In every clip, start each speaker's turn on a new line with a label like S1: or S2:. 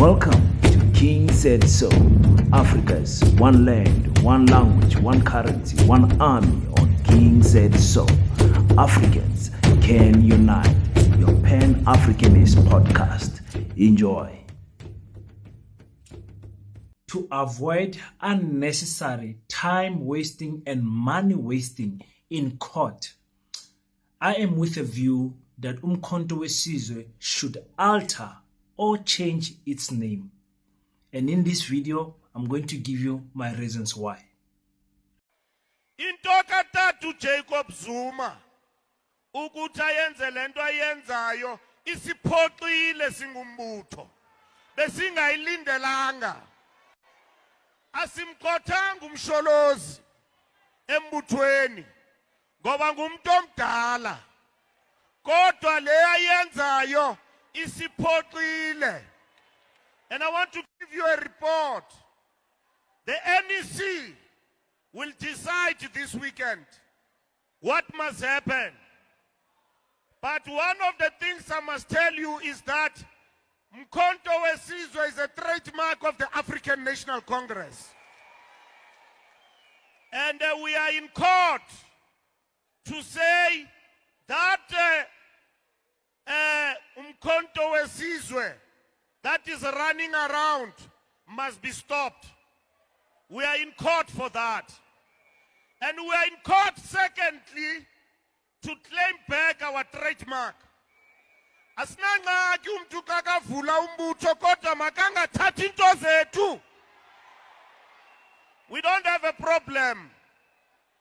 S1: Welcome to King Said So, Africa's one land, one language, one currency, one army on King Said So. Africans can unite. Your Pan-Africanist podcast. Enjoy. To avoid unnecessary time wasting and money wasting in court, I am with a view that Umkhonto Wesizwe should alter or change its name. And in this video, I'm going to give you my reasons why.
S2: Into kathathu Jacob Zuma ukuthi ayenze lento ayenzayo isiphoqile singumbutho besingayilindelanga asimqothanga umsholozi embuthweni ngoba ngumuntu omdala kodwa le ayenzayo isiphoqile. And I want to give you a report. The NEC will decide this weekend what must happen. But one of the things I must tell you is that Umkhonto Wesizwe is a trademark of the African National Congress. And we are in court to say that Umkhonto Wesizwe that is running around must be stopped. We are in court for that. And we are in court, secondly, to claim back our trademark. Asinangaki umntu kakavula umbutho kodwa makangathathi into zethu. We don't have a problem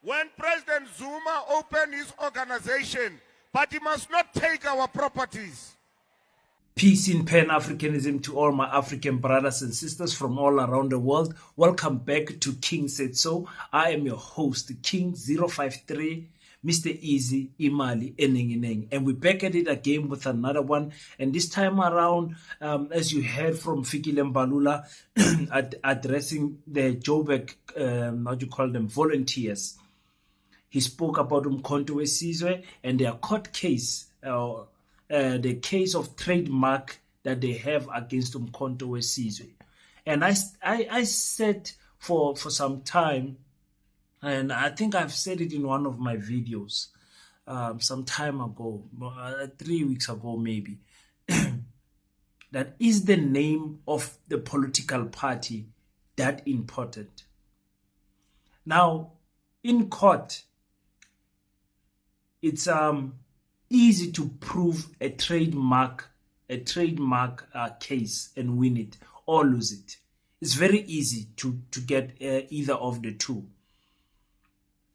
S2: when President Zuma opened his organization, but he must not take our properties.
S1: Peace in Pan-Africanism to all my African brothers and sisters from all around the world. Welcome back to King Said So. I am your host, King 053, Mr. Easy, Imali, Eneng. And we're back at it again with another one. And this time around, as you heard from Fikile Mbalula, addressing the Joburg, volunteers, he spoke about Umkhonto Wesizwe and their court case, the case of trademark that they have against Umkhonto Wesizwe. And I said for some time, and I think I've said it in one of my videos some time ago, 3 weeks ago maybe, that is the name of the political party that important? Now, in court, it's easy to prove a trademark case and win it or lose it. It's very easy to get either of the two.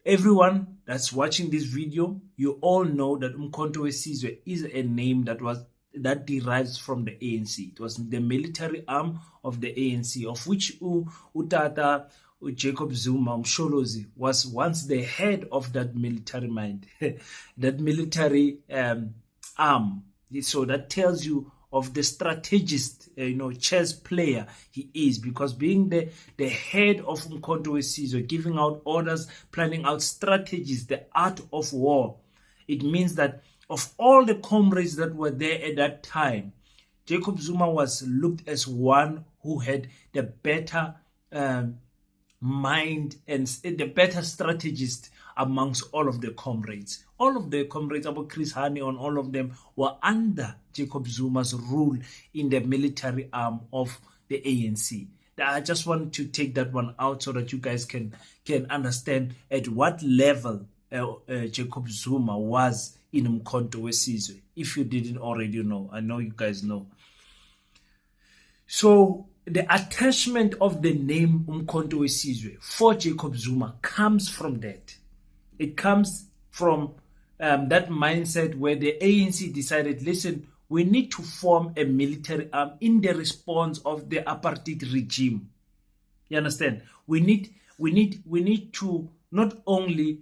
S1: Everyone that's watching this video, you all know that Umkhonto Wesizwe is a name that derives from the ANC. It was the military arm of the ANC, of which Utata Jacob Zuma Msholozi was once the head of that military mind, that military arm. So that tells you of the strategist, chess player he is, because being the head of Umkhonto Wesizwe, giving out orders, planning out strategies, the art of war, it means that of all the comrades that were there at that time, Jacob Zuma was looked as one who had the better mind and the better strategist amongst all of the comrades. All of the comrades, about Chris Hani and all of them, were under Jacob Zuma's rule in the military arm of the ANC. I just want to take that one out so that you guys can understand at what level Jacob Zuma was in Umkhonto Wesizwe. If you didn't already know, I know you guys know. So the attachment of the name Umkhonto Wesizwe for Jacob Zuma comes from that. It comes from that mindset where the ANC decided, listen, we need to form a military arm in the response of the apartheid regime. You understand? We need to not only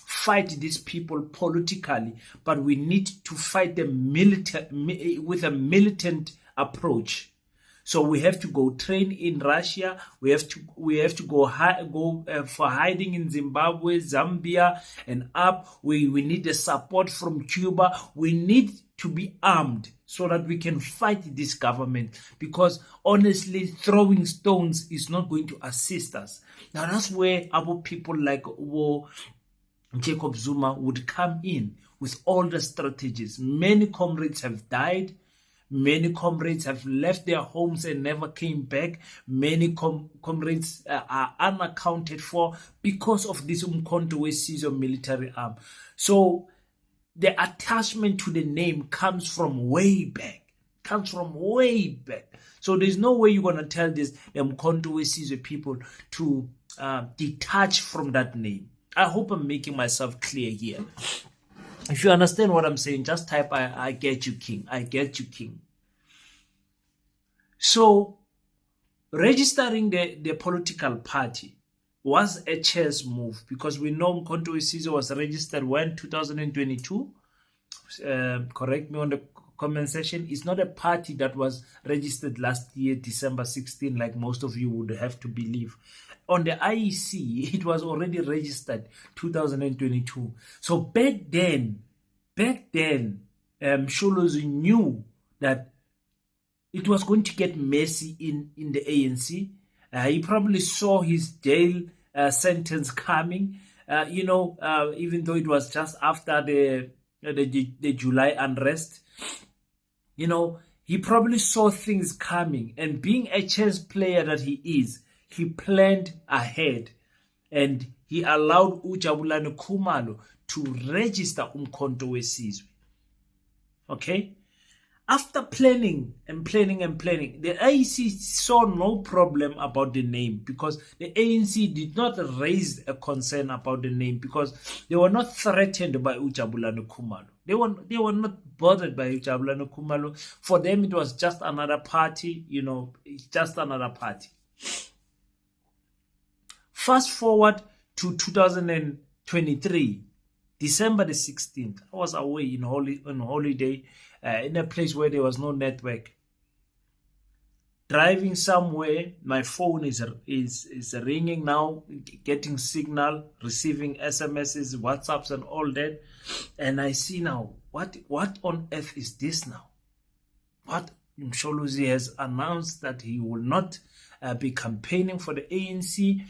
S1: fight these people politically, but we need to fight them with a militant approach. So we have to go train in Russia. We have to go for hiding in Zimbabwe, Zambia, and up. We need the support from Cuba. We need to be armed so that we can fight this government, because honestly, throwing stones is not going to assist us. Now that's where our people like Jacob Zuma would come in with all the strategies. Many comrades have died. Many comrades have left their homes and never came back. Many comrades are unaccounted for because of this Umkhonto Wesizwe military arm. So the attachment to the name comes from way back. So there's no way you're going to tell the Umkhonto Wesizwe people to detach from that name. I hope I'm making myself clear here. If you understand what I'm saying, just type, I get you, King. I get you, King. So, registering the political party was a chess move, because we know Umkhonto Wesizwe was registered when 2022. Correct me on the comment section. It's not a party that was registered last year, December 16, like most of you would have to believe. On the IEC, it was already registered 2022. So back then, Sholozi knew that it was going to get messy in the ANC. He probably saw his jail sentence coming. Even though it was just after the July unrest, he probably saw things coming. And being a chess player that he is, he planned ahead, and he allowed uJabulani Khumalo to register Umkhonto Wesizwe. Okay? After planning, the ANC saw no problem about the name, because the ANC did not raise a concern about the name, because they were not threatened by uJabulani Khumalo. They were not bothered by uJabulani Khumalo. For them, it was just another party, it's just another party. Fast forward to 2023, December the 16th. I was away on holiday in a place where there was no network. Driving somewhere, my phone is ringing now, getting signal, receiving SMSs, WhatsApps, and all that. And I see now, what on earth is this now? What Msholozi has announced that he will not be campaigning for the ANC,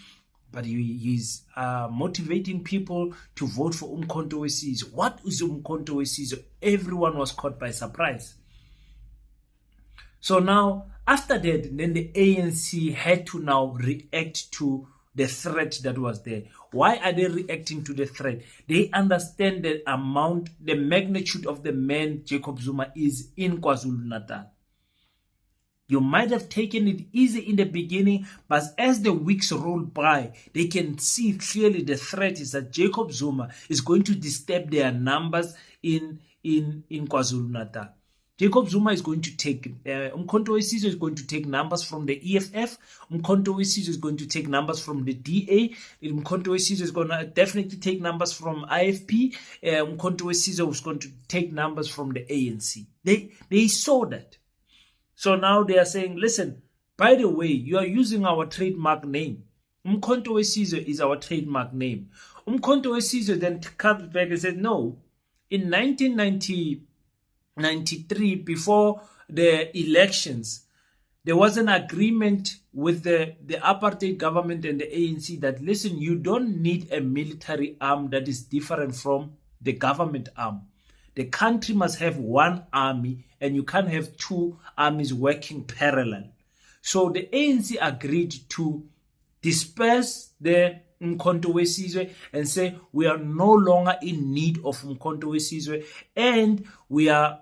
S1: but he's motivating people to vote for Umkhonto Wesizwe. What is Umkhonto Wesizwe? Everyone was caught by surprise. So now, after that, then the ANC had to now react to the threat that was there. Why are they reacting to the threat? They understand the magnitude of the man Jacob Zuma is in KwaZulu-Natal. You might have taken it easy in the beginning, but as the weeks roll by, they can see clearly the threat is that Jacob Zuma is going to disturb their numbers in KwaZulu-Natal. Jacob Zuma is going to take, Umkhonto Wesizwe is going to take numbers from the EFF. Umkhonto Wesizwe is going to take numbers from the DA. Umkhonto Wesizwe is going to definitely take numbers from IFP. Umkhonto Wesizwe is going to take numbers from the ANC. They saw that. So now they are saying, listen, by the way, you are using our trademark name. Umkhonto Wesizwe is our trademark name. Umkhonto Wesizwe then comes back and says, no, in 1993, before the elections, there was an agreement with the apartheid government and the ANC that, listen, you don't need a military arm that is different from the government arm. The country must have one army, and you can't have two armies working parallel. So the ANC agreed to disperse the Umkhonto Wesizwe and say, we are no longer in need of Umkhonto Wesizwe, and we are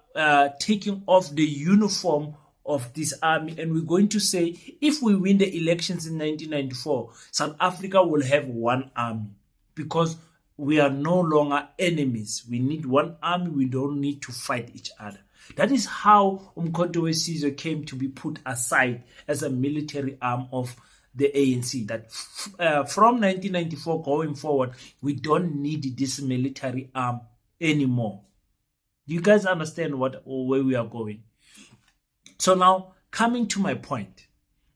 S1: taking off the uniform of this army, and we're going to say, if we win the elections in 1994, South Africa will have one army, because we are no longer enemies. We need one army. We don't need to fight each other. That is how Umkhonto Wesizwe came to be put aside as a military arm of the ANC. That from 1994 going forward, we don't need this military arm anymore. Do you guys understand where we are going? So now coming to my point,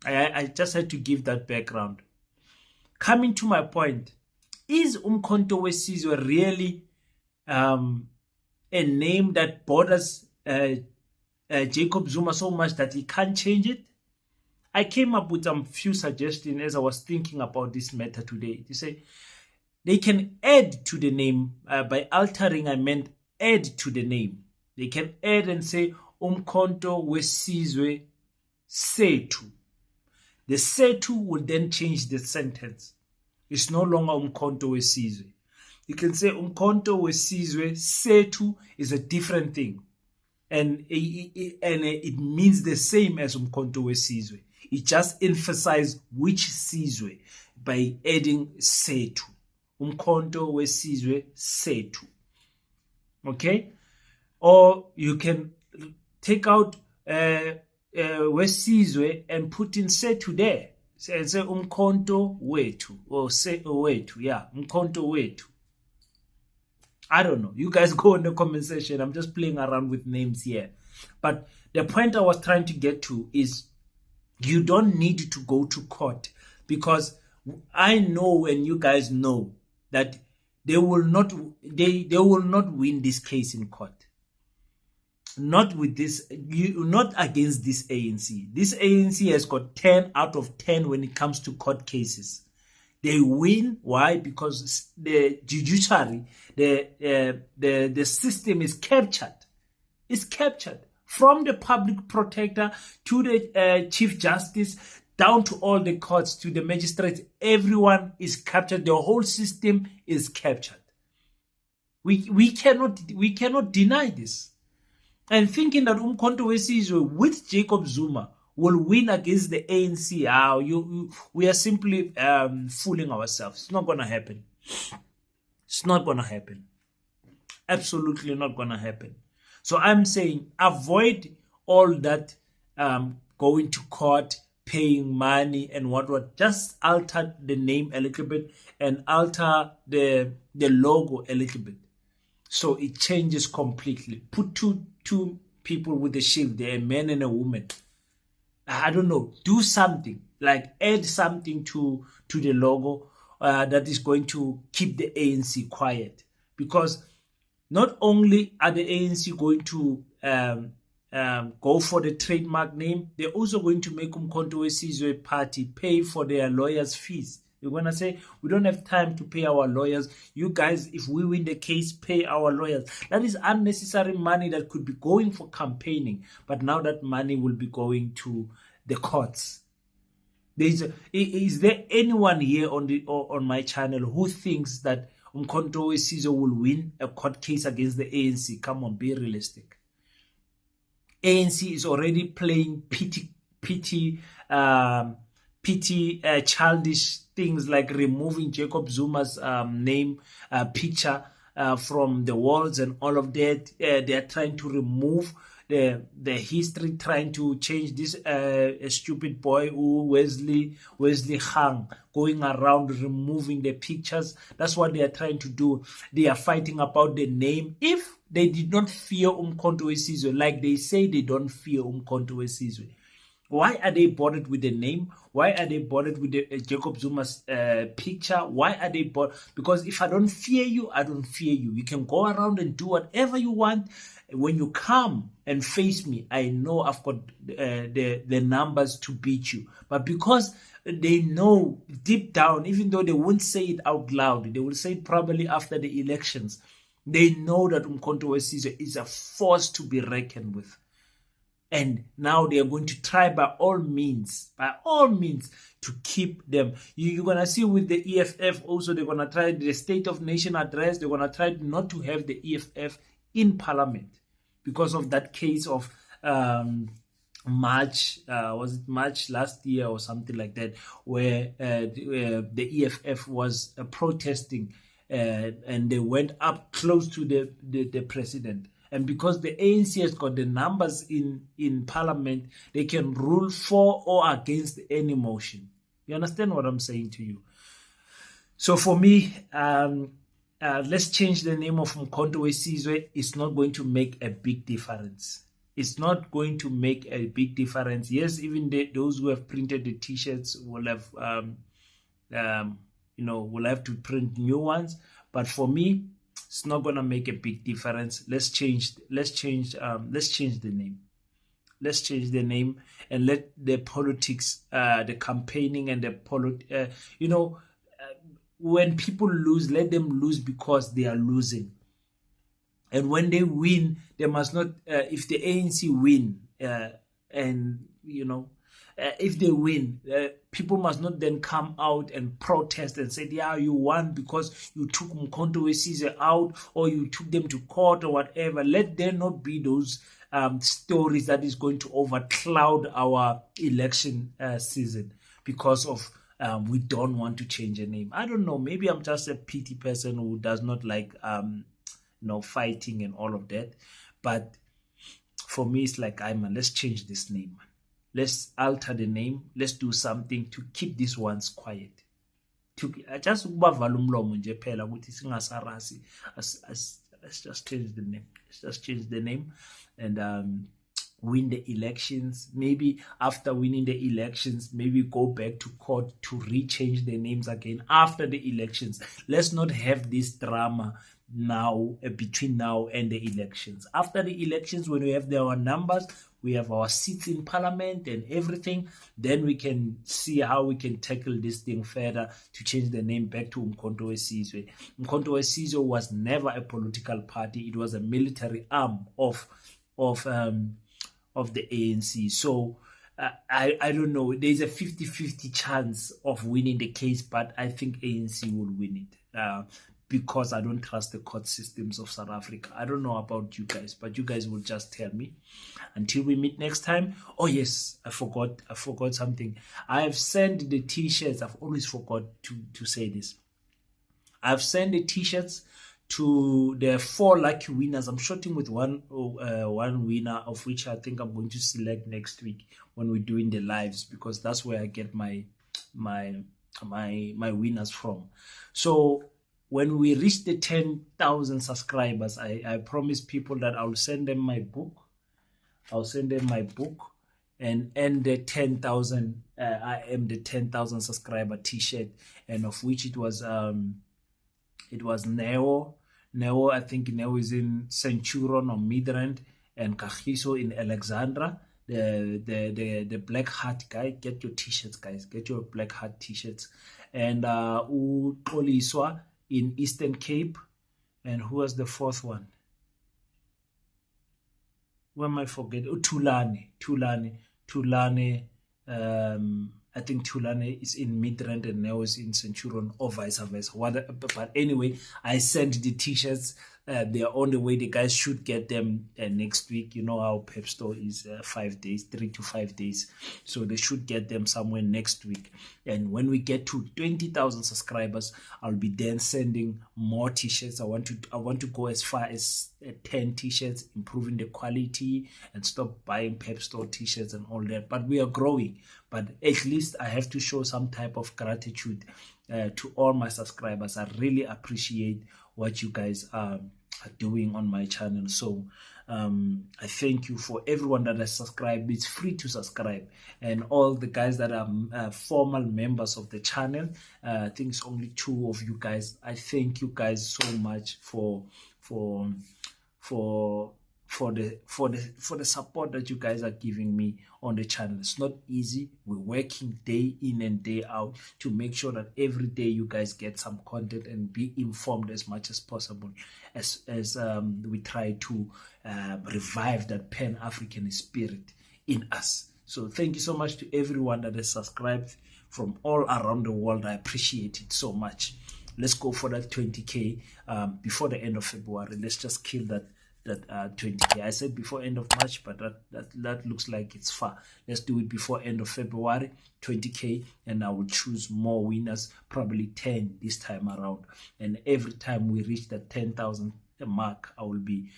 S1: I just had to give that background. Coming to my point, is Umkhonto Wesizwe really a name that bothers Jacob Zuma so much that he can't change it? I came up with some few suggestions as I was thinking about this matter today. To say they can add to the name, by altering I meant add to the name. They can add and say Umkhonto Wesizwe Sethu. The Sethu will then change the sentence. It's no longer Umkhonto Wesizwe. You can say Umkhonto Wesizwe Sethu is a different thing. And it means the same as Umkhonto Wesizwe. It just emphasizes which Sizwe by adding Sethu. Umkhonto Wesizwe Sethu. Okay? Or you can take out Wesizwe and put in Sethu there. Say Umkhonto Wethu. Or say Wethu. Yeah, Umkhonto Wethu. I don't know. You guys go in the comment section. I'm just playing around with names here. But the point I was trying to get to is you don't need to go to court, because I know and you guys know that they will not win this case in court. Not with this, not against this ANC. This ANC has got 10 out of 10 when it comes to court cases. They win. Why? Because the judiciary, the system is captured. It's captured. From the public protector to the chief justice, down to all the courts, to the magistrates, everyone is captured. The whole system is captured. We cannot deny this. And thinking that Umkhonto Wesizwe with Jacob Zuma will win against the ANC, we are simply fooling ourselves. It's not going to happen. It's not going to happen. Absolutely not going to happen. So I'm saying avoid all that going to court, paying money and what. Just alter the name a little bit and alter the logo a little bit, so it changes completely. Put two people with a shield there, a man and a woman. I don't know. Do something, like add something to the logo that is going to keep the ANC quiet. Because not only are the ANC going to go for the trademark name, they're also going to make Umkhonto Wesizwe Party pay for their lawyers' fees. They're going to say, we don't have time to pay our lawyers. You guys, if we win the case, pay our lawyers. That is unnecessary money that could be going for campaigning. But now that money will be going to the courts. Is there anyone here on my channel who thinks that Umkhonto Wesizwe will win a court case against the ANC? Come on, be realistic. ANC is already playing petty childish things like removing Jacob Zuma's name, picture from the walls and all of that. They are trying to remove the history, trying to change this stupid boy Wesley Hang, going around removing the pictures. That's what they are trying to do. They are fighting about the name. If they did not fear Umkhonto Wesizwe, like they say they don't fear Umkhonto Wesizwe, why are they bothered with the name? Why are they bothered with the Jacob Zuma's picture? Why are they bothered? Because if I don't fear you, I don't fear you. You can go around and do whatever you want. When you come and face me, I know I've got the numbers to beat you. But because they know deep down, even though they won't say it out loud, they will say it probably after the elections, they know that Umkhonto Wesizwe is a force to be reckoned with. And now they are going to try by all means, to keep them. You're going to see with the EFF also, they're going to try the State of Nation address. They're going to try not to have the EFF in Parliament because of that case of March, was it March last year or something like that, where the EFF was protesting and they went up close to the president. And because the ANC has got the numbers in Parliament, they can rule for or against any motion. You understand what I'm saying to you? So for me, let's change the name of Umkhonto Wesizwe. It's not going to make a big difference. It's not going to make a big difference. Yes, even those who have printed the t-shirts will have will have to print new ones, but for me it's not going to make a big difference. Let's change the name. Let's change the name and let the politics, the campaigning and the when people lose, let them lose because they are losing. And when they win, they must not, if the ANC win, if they win, people must not then come out and protest and say, yeah, you won because you took Umkhonto Wesizwe out or you took them to court or whatever. Let there not be those stories that is going to overcloud our election season because of we don't want to change a name. I don't know. Maybe I'm just a pity person who does not like fighting and all of that. But for me, it's like, let's change this name. Let's alter the name. Let's do something to keep these ones quiet. Just ukubavala umlomo nje phela ukuthi singasarasi. Let's just change the name. Let's just change the name and win the elections. Maybe after winning the elections, maybe go back to court to rechange the names again after the elections. Let's not have this drama now between now and the elections. After the elections, when we have our numbers, we have our seats in parliament and everything, then we can see how we can tackle this thing further to change the name back to Umkhonto Wesizwe. Umkhonto Wesizwe was never a political party. It was a military arm of the ANC. So I don't know. There's a 50-50 chance of winning the case, but I think ANC will win it. Because I don't trust the court systems of South Africa. I don't know about you guys, but you guys will just tell me. Until we meet next time. Oh yes, I forgot something. I have sent the t-shirts. I've always forgot to say this. I've sent the t-shirts to the 4 lucky winners. I'm shooting with one winner, of which I think I'm going to select next week when we're doing the lives, because that's where I get my winners from. So when we reach the 10,000 subscribers, I promise people that I'll send them my book. I'll send them my book and the 10,000. I am the 10,000 subscriber T-shirt, and of which it was Neo. Neo, I think Neo is in Centurion or Midrand, and Kagiso in Alexandra. The black hat guy. Get your T-shirts, guys. Get your black hat T-shirts. And Uxoliswa in Eastern Cape. And who was the 4th one? Who am I forgetting? Oh, Tulane. I think Tulane is in Midrand and Neo is in Centurion, or vice versa. But anyway, I sent the T-shirts. They are on the way. The guys should get them next week. You know how Pep Store is 5 days, 3 to 5 days. So they should get them somewhere next week. And when we get to 20,000 subscribers, I'll be then sending more T-shirts. I want to go as far as 10 T-shirts, improving the quality and stop buying Pep Store T-shirts and all that. But we are growing. But at least I have to show some type of gratitude to all my subscribers. I really appreciate what you guys are doing on my channel. So I thank you for everyone that has subscribed. It's free to subscribe, and all the guys that are formal members of the channel. I think it's only 2 of you guys. I thank you guys so much for the support that you guys are giving me on the channel. It's not easy. We're working day in and day out to make sure that every day you guys get some content and be informed as much as possible as we try to revive that Pan-African spirit in us. So thank you so much to everyone that has subscribed from all around the world. I appreciate it so much. Let's go for that 20K before the end of February. Let's just kill that 20K. I said before end of March, but that looks like it's far. Let's do it before end of February, 20K, and I will choose more winners, probably 10 this time around. And every time we reach that 10,000 mark, I will be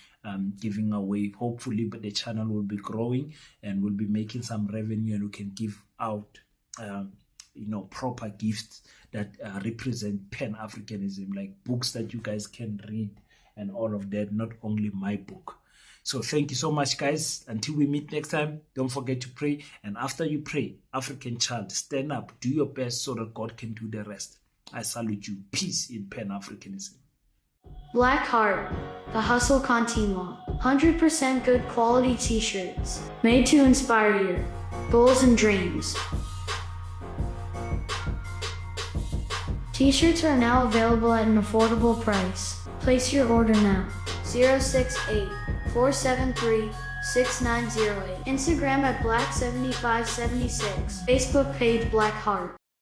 S1: giving away, hopefully, but the channel will be growing and we'll be making some revenue, and we can give out proper gifts that represent Pan-Africanism, like books that you guys can read and all of that, not only my book. So thank you so much, guys. Until we meet next time, don't forget to pray. And after you pray, African child, stand up, do your best so that God can do the rest. I salute you. Peace in Pan-Africanism.
S3: Black Heart, the hustle continua. 100% good quality t-shirts, made to inspire your goals and dreams. T-shirts are now available at an affordable price. Place your order now. 068-473-6908. Instagram at Black7576. Facebook page Black Heart.